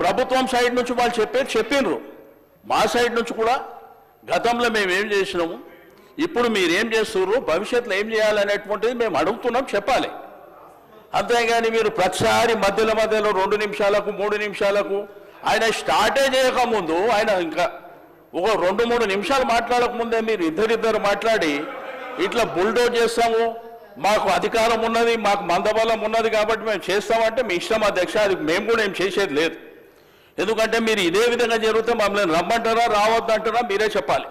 ప్రభుత్వం సైడ్ నుంచి వాళ్ళు చెప్పిండ్రు. మా సైడ్ నుంచి కూడా గతంలో మేము ఏం చేసినాము, ఇప్పుడు మీరేం చేస్తున్నారు, భవిష్యత్తులో ఏం చేయాలనేటువంటిది మేము అడుగుతున్నాం, చెప్పాలి. అంతేగాని మీరు ప్రతిసారి మధ్యలో 2 నిమిషాలకు 3 నిమిషాలకు ఆయన స్టార్టే చేయకముందు ఆయన ఇంకా ఒక 2-3 నిమిషాలు మాట్లాడకముందే మీరు ఇద్దరు మాట్లాడి ఇట్లా బుల్డోజ్ చేస్తాము, మాకు అధికారం ఉన్నది, మాకు మందబలం ఉన్నది కాబట్టి మేము చేస్తామంటే మీ ఇష్టం అధ్యక్ష. అది మేము కూడా ఏం చేసేది లేదు. ఎందుకంటే మీరు ఇదే విధంగా జరిగితే మమ్మల్ని రమ్మంటారా రావద్దంటారా మీరే చెప్పాలి.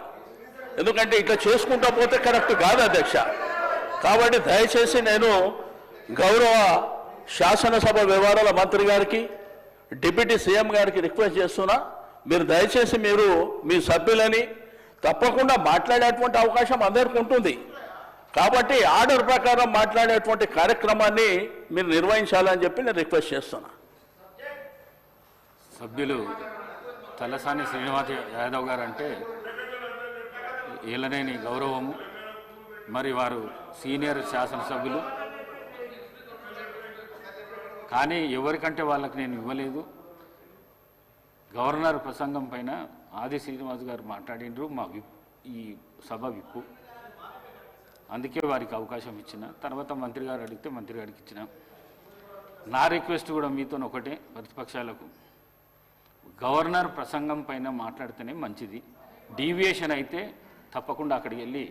ఎందుకంటే ఇట్లా చేసుకుంటా పోతే కరెక్ట్ కాదు అధ్యక్ష. కాబట్టి దయచేసి నేను గౌరవ శాసనసభ వ్యవహారాల మంత్రి గారికి, డిప్యూటీ సీఎం గారికి రిక్వెస్ట్ చేస్తున్నా, మీరు దయచేసి మీ సభ్యులని తప్పకుండా మాట్లాడేటువంటి అవకాశం అందరికీ ఉంటుంది. కాబట్టి ఆర్డర్ ప్రకారం మాట్లాడేటువంటి కార్యక్రమాన్ని మీరు నిర్వహించాలని చెప్పి నేను రిక్వెస్ట్ చేస్తున్నా. సభ్యులు తలసాని శ్రీనివాస్ యాదవ్ గారు అంటే ఏలనేని గౌరవము. మరి వారు సీనియర్ శాసనసభ్యులు, కానీ ఎవరికంటే వాళ్ళకి నేను ఇవ్వలేదు. గవర్నర్ ప్రసంగం పైన ఆది శ్రీనివాస్ గారు మాట్లాడినరు, ఈ సభ విప్పు. అందుకే వారికి అవకాశం ఇచ్చిన. తర్వాత మంత్రి గారు అడిగితే మంత్రి గారికి ఇచ్చిన. నా రిక్వెస్ట్ కూడా మీతో ఒకటే, ప్రతిపక్షాలకు గవర్నర్ ప్రసంగం పైన మాట్లాడితేనే మంచిది. డీవియేషన్ అయితే తప్పకుండా అక్కడికి వెళ్ళి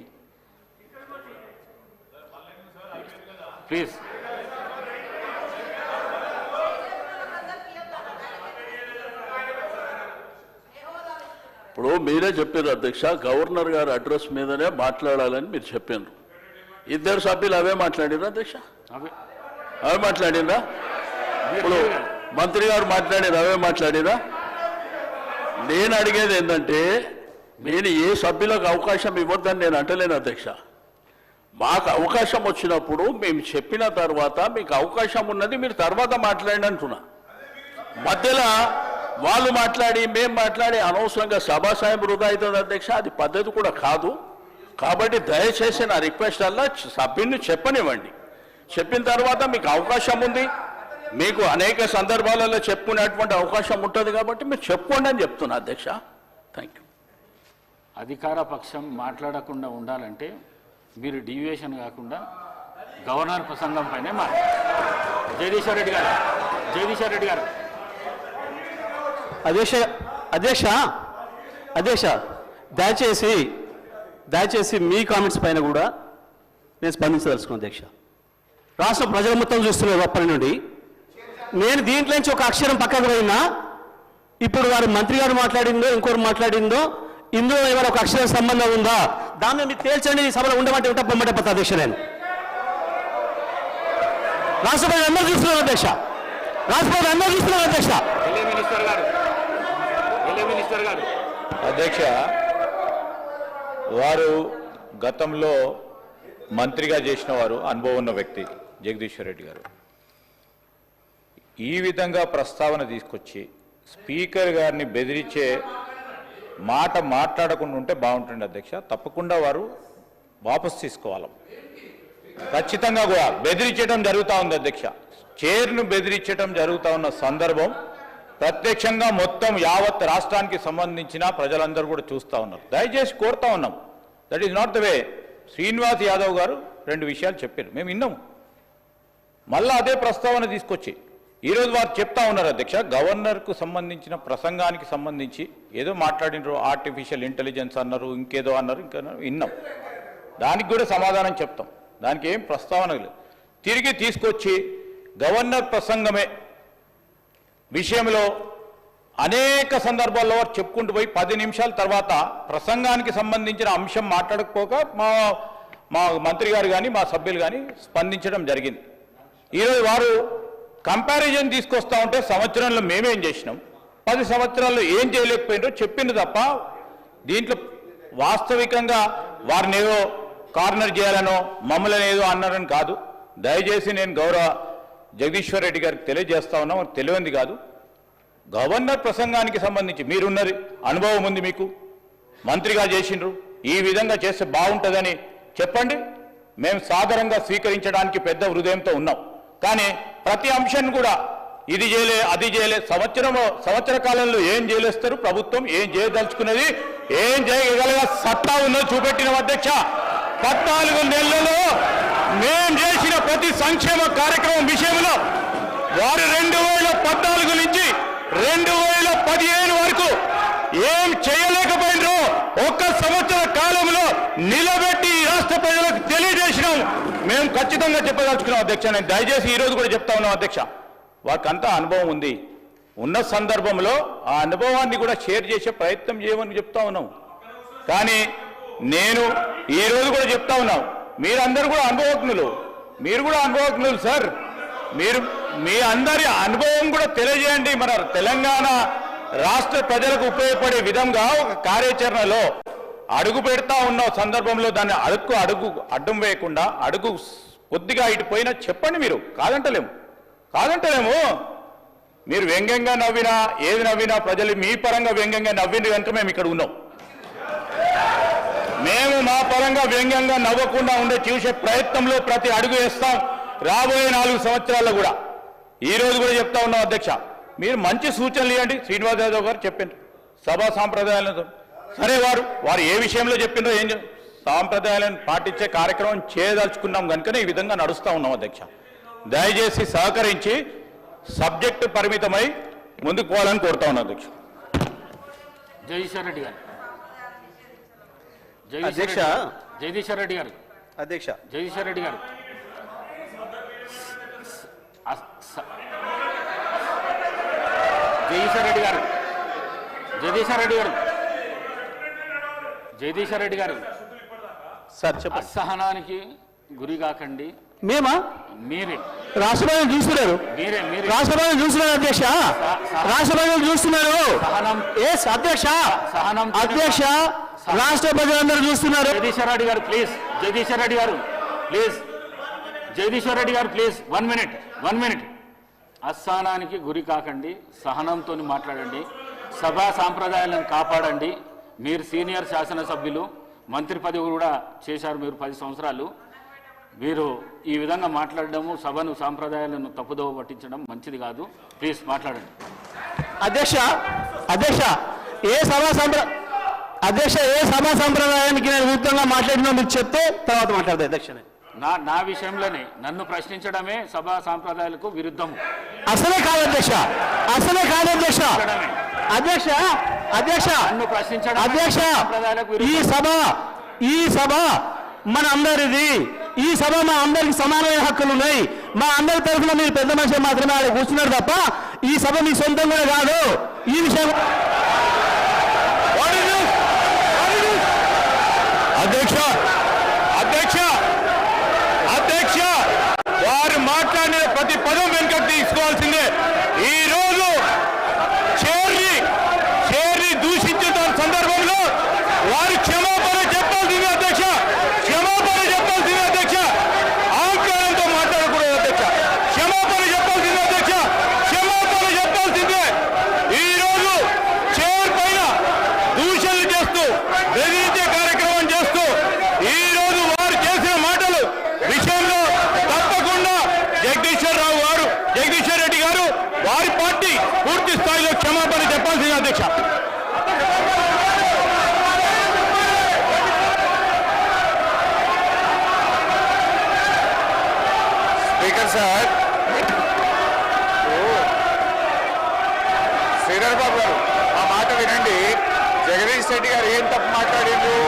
ప్లీజ్. ఇప్పుడు మీరే చెప్పారు అధ్యక్ష, గవర్నర్ గారి అడ్రస్ మీదనే మాట్లాడాలని మీరు చెప్పారు. ఇద్దరు సభ్యులు అవే మాట్లాడిరా అధ్యక్ష? అవే మాట్లాడిరా? ఇప్పుడు మంత్రి గారు మాట్లాడారు, అవే మాట్లాడిరా? నేను అడిగేది ఏంటంటే, నేను ఏ సభ్యులకు అవకాశం ఇవ్వద్దని నేను అంటలేను అధ్యక్ష. మాకు అవకాశం వచ్చినప్పుడు మేము చెప్పిన తర్వాత మీకు అవకాశం ఉన్నది, మీరు తర్వాత మాట్లాడండి అంటున్నా. మధ్యలో వాళ్ళు మాట్లాడి మేము మాట్లాడి అనవసరంగా సభాసాయం వృధా అవుతుంది అధ్యక్ష. అది పద్ధతి కూడా కాదు. కాబట్టి దయచేసి నా రిక్వెస్ట్ అలా సభ్యుని చెప్పనివ్వండి. చెప్పిన తర్వాత మీకు అవకాశం ఉంది, మీకు అనేక సందర్భాలలో చెప్పుకునేటువంటి అవకాశం ఉంటుంది కాబట్టి మీరు చెప్పుకోండి అని చెప్తున్నా అధ్యక్ష. Thank you. అధికార పక్షం మాట్లాడకుండా ఉండాలంటే మీరు డీవియేషన్ కాకుండా గవర్నర్ ప్రసంగం పైనే మాట్లాడారు. జగదీశ్వర్ రెడ్డి గారు అధ్యక్ష దయచేసి మీ కామెంట్స్ పైన కూడా నేను స్పందించదలుచుకున్నాను అధ్యక్ష. రాష్ట్ర ప్రజలు మొత్తం చూస్తున్నారు అప్పటి నుండి. నేను దీంట్లో నుంచి ఒక అక్షరం పక్కకు పోయినా, ఇప్పుడు వారు మంత్రి గారు మాట్లాడిందో ఇంకోరు మాట్లాడిందో ఇందులో ఏమైనా ఒక అక్షరం సంబంధం ఉందా దాన్ని మీరు తేల్చండి. ఈ సభలో ఉండమంటే ఉంటా పొమ్మటే పోతా అధ్యక్ష. నేను రాష్ట్ర ప్రజలు అందరూ చూస్తున్నారు అధ్యక్ష. అధ్యక్ష, వారు గతంలో మంత్రిగా చేసిన వారు, అనుభవం ఉన్న వ్యక్తి జగదీశ్వర్ రెడ్డి గారు. ఈ విధంగా ప్రస్తావన తీసుకొచ్చి స్పీకర్ గారిని బెదిరించే మాట మాట్లాడకుండా ఉంటే బాగుంటుంది అధ్యక్ష. తప్పకుండా వారు వాపసు తీసుకోవాలి. ఖచ్చితంగా కూడా బెదిరించడం జరుగుతూ ఉంది అధ్యక్ష. చైర్ను బెదిరించడం జరుగుతూ ఉన్న సందర్భం ప్రత్యక్షంగా మొత్తం యావత్ రాష్ట్రానికి సంబంధించిన ప్రజలందరూ కూడా చూస్తూ ఉన్నారు. దయచేసి కోరుతా ఉన్నాం, that is not the way. Srinivas Yadav గారు 2 విషయాలు చెప్పారు, మేము విన్నాము. మళ్ళీ అదే ప్రస్తావన తీసుకొచ్చి ఈరోజు వారు చెప్తా ఉన్నారు అధ్యక్ష, గవర్నర్కు సంబంధించిన ప్రసంగానికి సంబంధించి ఏదో మాట్లాడినారు, ఆర్టిఫిషియల్ ఇంటెలిజెన్స్ అన్నారు, ఇంకేదో అన్నారు, ఇంకా విన్నాం. దానికి కూడా సమాధానం చెప్తాం, దానికి ఏం ప్రస్తావన లేదు. తిరిగి తీసుకొచ్చి గవర్నర్ ప్రసంగమే విషయంలో అనేక సందర్భాల్లో వారు చెప్పుకుంటూ పోయి 10 నిమిషాల తర్వాత ప్రసంగానికి సంబంధించిన అంశం మాట్లాడకపోక మా మంత్రి గారు కానీ మా సభ్యులు కానీ స్పందించడం జరిగింది. ఈరోజు వారు కంపారిజన్ తీసుకొస్తా ఉంటే సంవత్సరంలో మేమేం చేసినాం, 10 సంవత్సరాల్లో ఏం చేయలేకపోయినారో చెప్పింది తప్ప దీంట్లో వాస్తవికంగా వారిని ఏదో కార్నర్ చేయాలనో మమ్మల్ని ఏదో అన్నారని కాదు. దయచేసి నేను గౌరవ జగదీశ్వర్ రెడ్డి గారికి తెలియజేస్తా ఉన్నా, తెలియంది కాదు. గవర్నర్ ప్రసంగానికి సంబంధించి మీరున్నది అనుభవం ఉంది, మీకు మంత్రిగా చేసిండ్రు, ఈ విధంగా చేస్తే బాగుంటుందని చెప్పండి. మేము సాధారణంగా స్వీకరించడానికి పెద్ద హృదయంతో ఉన్నాం. కానీ ప్రతి అంశాన్ని కూడా ఇది చేయలే అది చేయలే, సంవత్సర కాలంలో ఏం చేయలేస్తారు ప్రభుత్వం, ఏం చేయదలుచుకున్నది, ఏం చేయగలిగే సత్తా ఉన్నది చూపెట్టిన అధ్యక్ష. 14 నెలలలో మేం చేసిన ప్రతి సంక్షేమ కార్యక్రమం విషయంలో వారు 2014 నుంచి 2015 వరకు ఏం చేయలేకపోయినరో 1 సంవత్సర కాలంలో నిలబెట్టి రాష్ట్ర ప్రజలకు తెలియజేసినాం. మేము ఖచ్చితంగా చెప్పదలుచుకున్నాం అధ్యక్ష. నేను దయచేసి ఈరోజు కూడా చెప్తా ఉన్నాం అధ్యక్ష, వారికంతా అనుభవం ఉంది. ఉన్న సందర్భంలో ఆ అనుభవాన్ని కూడా షేర్ చేసే ప్రయత్నం చేయమని చెప్తా ఉన్నాం. కానీ నేను ఈరోజు కూడా చెప్తా ఉన్నాం, మీరందరూ కూడా అనుభవజ్ఞులు, మీరు కూడా అనుభవజ్ఞులు సార్. మీరు మీ అందరి అనుభవం కూడా తెలియజేయండి. మన తెలంగాణ రాష్ట్ర ప్రజలకు ఉపయోగపడే విధంగా ఒక కార్యాచరణలో అడుగు పెడతా ఉన్న సందర్భంలో దాన్ని అడుగు అడ్డం వేయకుండా అడుగు కొద్దిగా ఇటు పోయినా చెప్పండి. మీరు కాదంటలేము. మీరు వ్యంగ్యంగా నవ్వినా ఏది నవ్వినా ప్రజలు మీ పరంగా వ్యంగ్యంగా నవ్వింది కనుక మేము ఇక్కడ ఉన్నాం. మేము మా పరంగా వ్యంగ్యంగా నవ్వకుండా ఉండే చూసే ప్రయత్నంలో ప్రతి అడుగు వేస్తాం. రాబోయే 4 సంవత్సరాల్లో కూడా ఈరోజు కూడా చెప్తా ఉన్నాం అధ్యక్ష, మీరు మంచి సూచనలు ఇవ్వండి. శ్రీనివాస్ యాదవ్ గారు చెప్పారు సభా సాంప్రదాయాలతో, సరే వారు ఏ విషయంలో చెప్పినో ఏం సాంప్రదాయాలను పాటించే కార్యక్రమం చేయదలుచుకున్నాం కనుకనే ఈ విధంగా నడుస్తూ ఉన్నాం అధ్యక్ష. దయచేసి సహకరించి సబ్జెక్టు పరిమితమై ముందుకు పోవాలని కోరుతా ఉన్నాం అధ్యక్ష. జగదీశ్వర్ రెడ్డి గారు. అధ్యక్ష. జగదీశ్వర్ రెడ్డి గారు. అధ్యక్ష. జగదీశ్వర్ రెడ్డి గారు. జగదీశ్వర్ రెడ్డి గారు. జగదీశ్వర్ రెడ్డి గారు. జగదీశ్వర్ రెడ్డి గారు. సార్ చెప్పండి. అసహనానికి గురి కాకండి. మేమా? మీరే రాష్ట్రపతి చూస్తున్నారు. మీరే మీరే రాష్ట్రపతి చూస్తున్నారు అధ్యక్ష. రాష్ట్రపతి చూస్తున్నారు. అధ్యక్ష. సహనం. అధ్యక్ష రాష్ట్ర ప్రజలందరూ చూస్తున్నారు. జగదీశ్వర్ రెడ్డి గారు ప్లీజ్. జగదీశ్వర్ రెడ్డి గారు ప్లీజ్. జగదీశ్వర్ రెడ్డి గారు ప్లీజ్ 1 మినిట్. అసహనానికి గురి కాకండి, సహనంతో మాట్లాడండి, సభా సాంప్రదాయాలను కాపాడండి. మీరు సీనియర్ శాసనసభ్యులు, మంత్రి పదవి కూడా చేశారు మీరు 10 సంవత్సరాలు. మీరు ఈ విధంగా మాట్లాడడము, సభను సాంప్రదాయాలను తప్పుదోవ పట్టించడం మంచిది కాదు. ప్లీజ్ మాట్లాడండి. అధ్యక్ష. ఏ సభా సంప్రదాయానికి నేను విరుద్ధంగా మాట్లాడినా మీరు చెప్తే తర్వాత మాట్లాడతాను అధ్యక్ష. నా విషయంలోనే నన్ను ప్రశ్నించడమే సభా సాంప్రదాయాలకు విరుద్ధము. అసలే కాదు అధ్యక్ష. నన్ను ప్రశ్నించడం అధ్యక్ష ఈ సభ మన అందరిది. ఈ సభ మా అందరికి సమానమైన హక్కులు ఉన్నాయి. మా అందరి తరఫున మీరు పెద్ద మనిషి మాత్రమే ఆడ కూర్చున్నారు తప్ప ఈ సభ మీ సొంతం కూడా కాదు. ఈ విషయం అధ్యక్ష వారు మాట్లాడిన ప్రతి పదం వెనుక తీసుకోవాల్సిందే. ఈ రోజు చేర్ని దూషించిన సందర్భంలో వారు క్షమాపణ చెప్పాల్సిందే అధ్యక్ష. ఆంకారంతో మాట్లాడకూడదు అధ్యక్ష. క్షమాపణ చెప్పాల్సిందే. ఈ రోజు చేర్ పైన దూషణలు చేస్తూ బెదిరించే కార్యక్రమం చేస్తూ ఈ రోజు వారు చేసిన మాటలు విషయంలో తప్పకుండా జగదీశ్వర్ రెడ్డి గారు వారి పార్టీ పూర్తి స్థాయిలో క్షమాపణ చెప్పాల్సింది అధ్యక్ష. స్పీకర్ సార్, శ్రీధర్ బాబు గారు ఆ మాట వినండి. జగదీష్ రెడ్డి గారు ఏం తప్పు మాట్లాడిండ్రు?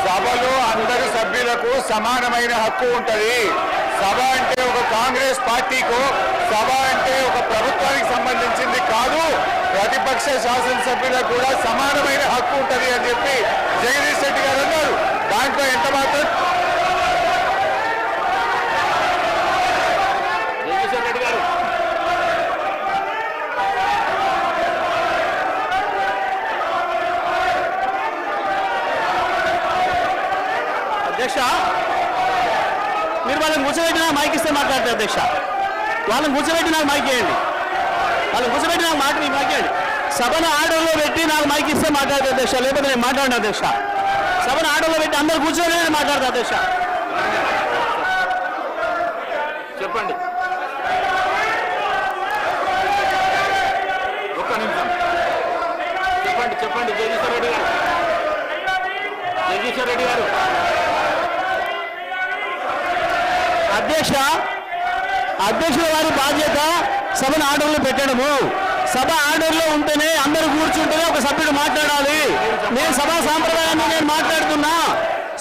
సభలో అందరి సభ్యులకు సమానమైన హక్కు ఉంటుంది. సభ అంటే ఒక కాంగ్రెస్ పార్టీకు, సభ అంటే ఒక ప్రభుత్వానికి సంబంధించింది కాదు, ప్రతిపక్ష శాసనసభ్యులకు కూడా సమానమైన హక్కు ఉంటుంది అని చెప్పి జగదీష్ రెడ్డి గారు అన్నారు. దాంట్లో ఎంత మాత్రం జగదీశ్వర్ రెడ్డి గారు. అధ్యక్ష మీరు వాళ్ళని కూర్చోబెట్టి నాకు మైక్ ఇస్తే మాట్లాడతారు అధ్యక్ష. వాళ్ళని కూర్చోబెట్టి నాకు మైక్ ఇవ్వండి. మైక్ ఇవ్వండి. సభను ఆర్డర్లో పెట్టి నాకు మైక్ ఇస్తే మాట్లాడతారు అధ్యక్ష. లేకపోతే నేను మాట్లాడిన అధ్యక్ష. సభను ఆర్డర్లో పెట్టి అందరు కూర్చొని నేను మాట్లాడతాను అధ్యక్ష. చెప్పండి. ఒక్క నిమిషం. చెప్పండి జగదీశ్వర్ రెడ్డి గారు. అధ్యక్షుల వారి బాధ్యత సభను ఆర్డర్లో పెట్టడము. సభ ఆర్డర్లో ఉంటేనే అందరూ కూర్చుంటేనే ఒక సభ్యుడు మాట్లాడాలి. నేను సభా సాంప్రదాయాన్ని నేను మాట్లాడుతున్నా.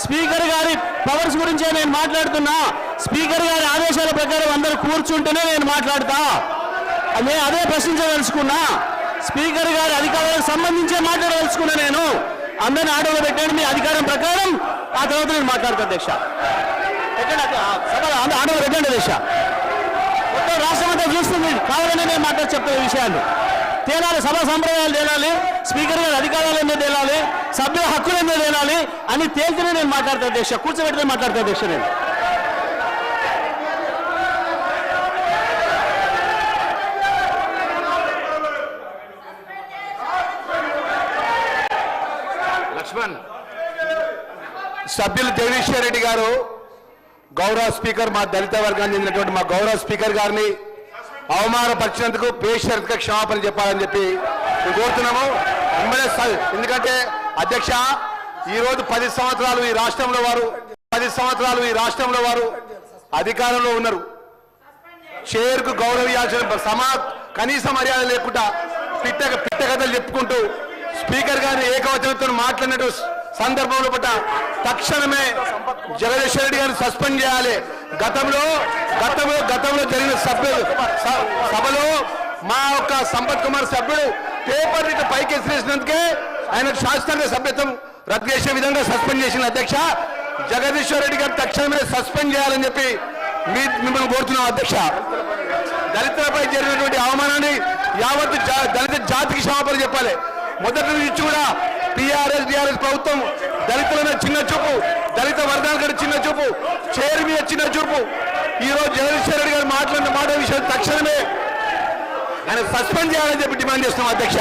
స్పీకర్ గారి పవర్స్ గురించే నేను మాట్లాడుతున్నా. స్పీకర్ గారి ఆదేశాల ప్రకారం అందరూ కూర్చుంటేనే నేను మాట్లాడతా. నేను అదే ప్రశ్నించదలుచుకున్నా. స్పీకర్ గారి అధికారాలకు సంబంధించే మాట్లాడదలుచుకున్నా. నేను అందరిని ఆర్డర్లో పెట్టండి మీ అధికారం ప్రకారం. ఆ తర్వాత నేను మాట్లాడతాను అధ్యక్ష. సభలో ఆర్డర్లో పెట్టండి అధ్యక్ష. మొత్తం రాష్ట్రం అంతా చూస్తుంది. కావాలని నేను చెప్తున్న విషయాన్ని తేలాలి. సభా సంప్రదాయాలు తేలాలి. స్పీకర్ గారి అధికారాలు ఎందుకు తేలాలి, సభ్యుల హక్కులు ఎందుకు తేలాలి అని తేల్తేనే నేను మాట్లాడతాను అధ్యక్ష. కూర్చోబెట్టినే మాట్లాడతాను అధ్యక్ష. నేను లక్ష్మణ్. సభ్యులు జగదీశ్వర్ రెడ్డి గారు గౌరవ స్పీకర్, మా దళిత వర్గానికి చెందినటువంటి మా గౌరవ స్పీకర్ గారిని అవమానపరిచినందుకు బేషరతుగా క్షమాపణ చెప్పాలని చెప్పి కోరుతున్నాము. ఎందుకంటే అధ్యక్ష ఈరోజు 10 సంవత్సరాలు ఈ రాష్ట్రంలో వారు అధికారంలో ఉన్నారు. చైర్కు గౌరవించాల్సిన కనీస మర్యాద లేకుండా పిట్ట కథలు చెప్పుకుంటూ స్పీకర్ గారిని ఏకవచనంతో మాట్లాడినట్టు సందర్భంలో పట్ల తక్షణమే జగదీశ్వర్ రెడ్డి గారిని సస్పెండ్ చేయాలి. గతంలో జరిగిన సభలో మా యొక్క సంపత్ కుమార్ సభ్యుడు పేపర్ ఇట్లా పైకి ఎసిరేసినందుకే ఆయన శాస్త్రీయ సభ్యత్వం రద్దు చేసే విధంగా సస్పెండ్ చేసిన అధ్యక్ష. జగదీశ్వర్ రెడ్డి గారు తక్షణమే సస్పెండ్ చేయాలని చెప్పి మిమ్మల్ని కోరుతున్నాం అధ్యక్ష. దళితులపై జరిగినటువంటి అవమానాన్ని యావత్తు దళిత జాతికి క్షమాపణ చెప్పాలి. మొదటి నుంచి కూడా టీఆర్ఎస్ ప్రభుత్వం దళితుల మీద చిన్న చూపు, దళిత వర్గాల కంటే చిన్న చూపు, చైర్ మీద చిన్న చూపు. ఈరోజు జగదీశ్వర్ రెడ్డి గారు మాట్లాడిన మాట విషయం తక్షణమే ఆయన సస్పెండ్ చేయాలని చెప్పి డిమాండ్ చేస్తున్నాం అధ్యక్ష.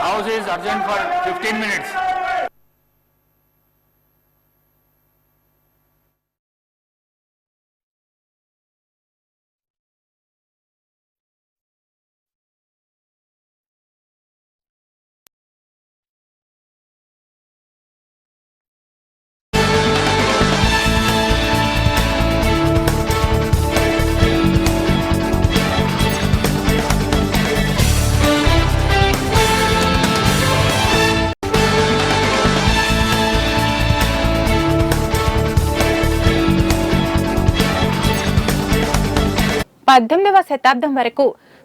House is urgent for 15 minutes. పద్దెనిమిదవ శతాబ్దం వరకు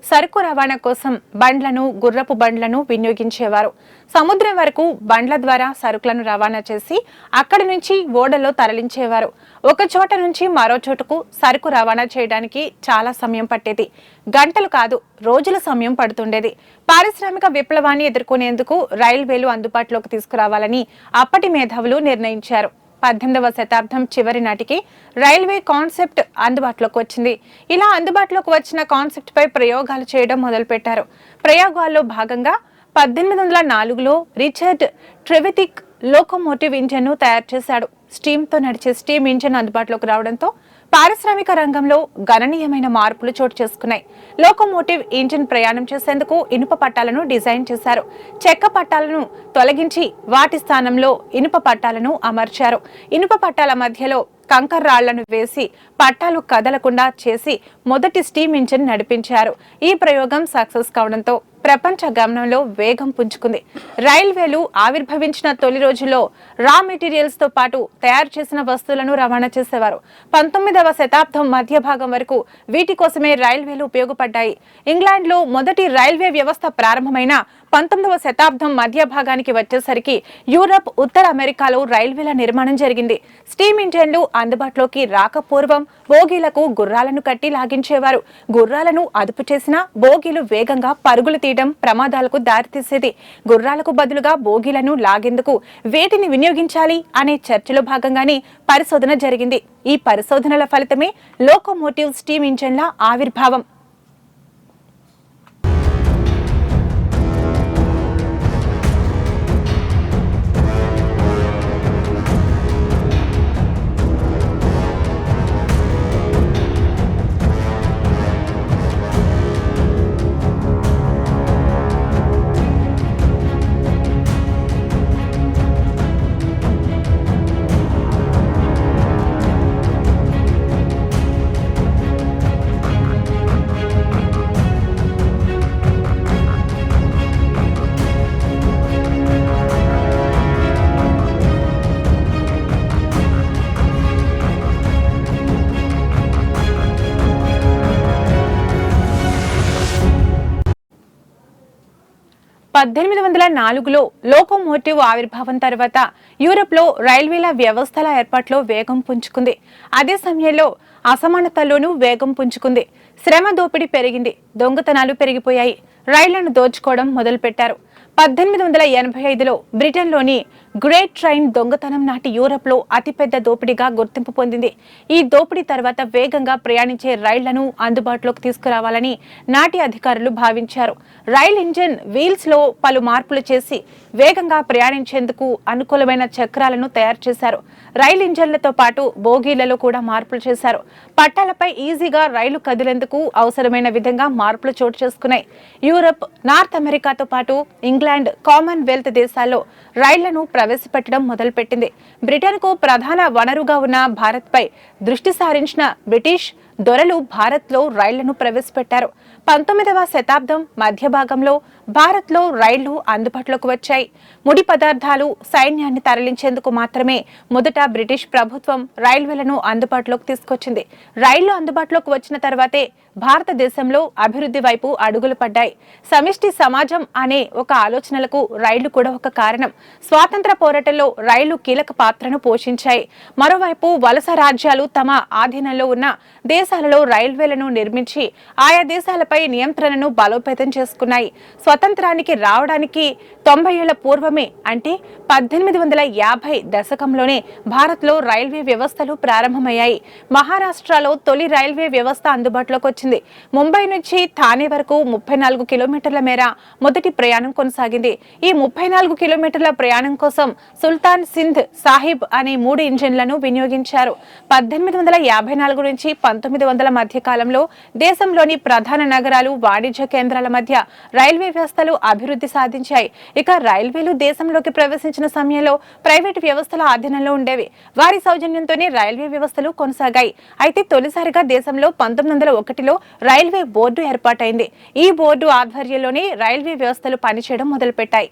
సరుకు రవాణా కోసం బండ్లను, గుర్రపు బండ్లను వినియోగించేవారు. సముద్రం వరకు బండ్ల ద్వారా సరుకులను రవాణా చేసి అక్కడి నుంచి ఓడలో తరలించేవారు. ఒక చోట నుంచి మరో చోటుకు సరుకు రవాణా చేయడానికి చాలా సమయం పట్టేది. గంటలు కాదు, రోజుల సమయం పడుతుండేది. పారిశ్రామిక విప్లవాన్ని ఎదుర్కొనేందుకు రైల్వేలు అందుబాటులోకి తీసుకురావాలని అప్పటి మేధావులు నిర్ణయించారు. 18వ శతాబ్దం చివరి నాటికి రైల్వే కాన్సెప్ట్ అందుబాటులోకి వచ్చింది. ఇలా అందుబాటులోకి వచ్చిన కాన్సెప్ట్ పై ప్రయోగాలు చేయడం మొదలుపెట్టారు. ప్రయోగాల్లో భాగంగా 1804లో రిచర్డ్ ట్రెవిథిక్ లోకోమోటివ్ ఇంజన్ను తయారు చేశాడు. స్టీమ్తో నడిచే స్టీమ్ ఇంజన్ అందుబాటులోకి రావడంతో పారిశ్రామిక రంగంలో గణనీయమైన మార్పులు చోటు చేసుకున్నాయి. లోకోమోటివ్ ఇంజిన్ ప్రయాణం చేసేందుకు ఇనుప పట్టాలను డిజైన్ చేశారు. చెక్క పట్టాలను తొలగించి వాటి స్థానంలో ఇనుప పట్టాలను అమర్చారు. ఇనుప పట్టాల మధ్యలో కంకర రాళ్లను వేసి పట్టాలు కదలకుండా చేసి మొదటి స్టీమ్ ఇంజిన్ నడిపించారు. ఈ ప్రయోగం సక్సెస్ కావడంతో ప్రపంచ గమనంలో వేగం పుంజుకుంది. రైల్వేలు ఆవిర్భవించిన తొలి రోజుల్లో రా మెటీరియల్స్ తో పాటు తయారు చేసిన వస్తువులను రవాణా చేసేవారు. 19వ శతాబ్దం మధ్య భాగం వరకు వీటి కోసమే రైల్వేలు ఉపయోగపడ్డాయి. ఇంగ్లాండ్లో మొదటి రైల్వే వ్యవస్థ ప్రారంభమైన 19వ శతాబ్దం మధ్య భాగానికి వచ్చేసరికి యూరప్, ఉత్తర అమెరికాలో రైల్వేల నిర్మాణం జరిగింది. స్టీమ్ ఇంజన్లు అందుబాటులోకి రాకపూర్వం బోగీలకు గుర్రాలను కట్టి లాగించేవారు. గుర్రాలను అదుపు చేసిన బోగీలు వేగంగా పరుగులు తీయడం ప్రమాదాలకు దారితీసేది. గుర్రాలకు బదులుగా బోగీలను లాగేందుకు వేటిని వినియోగించాలి అనే చర్చలో భాగంగానే పరిశోధన జరిగింది. ఈ పరిశోధనల ఫలితమే లోకోమోటివ్ స్టీమ్ ఇంజన్ల ఆవిర్భావం. 1804లో లోకోమోటివ్ ఆవిర్భావం తర్వాత యూరప్లో రైల్వేల వ్యవస్థల ఏర్పాట్లో వేగం పుంజుకుంది. అదే సమయంలో అసమానతల్లోనూ వేగం పుంజుకుంది. శ్రమ దోపిడీ పెరిగింది, దొంగతనాలు పెరిగిపోయాయి, రైళ్లను దోచుకోవడం మొదలుపెట్టారు. 1885లో బ్రిటన్లోని గ్రేట్ ట్రైన్ దొంగతనం నాటి యూరప్లో అతిపెద్ద దోపిడీగా గుర్తింపు పొందింది. ఈ దోపిడీ తర్వాత వేగంగా ప్రయాణించే రైళ్లను అందుబాటులోకి తీసుకురావాలని నాటి అధికారులు భావించారు. రైల్ ఇంజిన్ వీల్స్లో పలు మార్పులు చేసి వేగంగా ప్రయాణించేందుకు అనుకూలమైన చక్రాలను తయారు చేశారు. రైలు ఇంజన్లతో పాటు బోగీలలో కూడా మార్పులు చేశారు. పట్టాలపై ఈజీగా రైలు కదిలేందుకు అవసరమైన విధంగా మార్పులు చోటు చేసుకున్నాయి. యూరప్, నార్త్ అమెరికాతో పాటు ఇంగ్లాండ్, కామన్వెల్త్ దేశాల్లో రైళ్లను ప్రవేశపెట్టడం మొదలుపెట్టింది. బ్రిటన్కు ప్రధాన వనరుగా ఉన్న భారత్పై దృష్టి సారించిన బ్రిటిష్ దొరలు భారత్లో రైళ్లను ప్రవేశపెట్టారు. 19వ శతాబ్దం మధ్య భాగంలో భారత్లో రైళ్లు అందుబాటులోకి వచ్చాయి. ముడి పదార్థాలు, సైన్యాన్ని తరలించేందుకు మాత్రమే మొదట బ్రిటిష్ ప్రభుత్వం రైల్వేలను అందుబాటులోకి తీసుకొచ్చింది. రైళ్లు అందుబాటులోకి వచ్చిన తర్వాతే భారతదేశంలో అభివృద్ధి వైపు అడుగులు పడ్డాయి. సమిష్టి సమాజం అనే ఒక ఆలోచనలకు రైళ్లు కూడా ఒక కారణం. స్వాతంత్ర పోరాటంలో రైళ్లు కీలక పాత్రను పోషించాయి. మరోవైపు వలస రాజ్యాలు తమ ఆధీనంలో ఉన్న దేశాలలో రైల్వేలను నిర్మించి ఆయా దేశాలపై నియంత్రణను బలోపేతం చేసుకున్నాయి. స్వతంత్రానికి రావడానికి 90 ఏళ్ల పూర్వమే అంటే 1850 దశకంలోనే భారత్లో రైల్వే వ్యవస్థలు ప్రారంభమయ్యాయి. మహారాష్ట్రలో తొలి రైల్వే వ్యవస్థ అందుబాటులోకి వచ్చింది. ముంబై నుంచి థానే వరకు 34 కిలోమీటర్ల మేర మొదటి ప్రయాణం కొనసాగింది. ఈ 34 కిలోమీటర్ల ప్రయాణం కోసం సుల్తాన్ సింధ్ సాహిబ్ అనే 3 ఇంజిన్లను వినియోగించారు. 1854 నుంచి 1900 మధ్య కాలంలో దేశంలోని ప్రధాన నగరాలు, వాణిజ్య కేంద్రాల మధ్య రైల్వే వ్యవస్థలు అభివృద్ధి సాధించాయి. ఇక రైల్వేలు దేశంలోకి ప్రవేశించిన సమయంలో ప్రైవేటు వ్యవస్థల ఆధీనంలో ఉండేవి. వారి సౌజన్యంతోనే రైల్వే వ్యవస్థలు కొనసాగాయి. అయితే తొలిసారిగా దేశంలో 1901లో రైల్వే బోర్డు ఏర్పాటైంది. ఈ బోర్డు ఆధ్వర్యంలోనే రైల్వే వ్యవస్థలు పనిచేయడం మొదలుపెట్టాయి.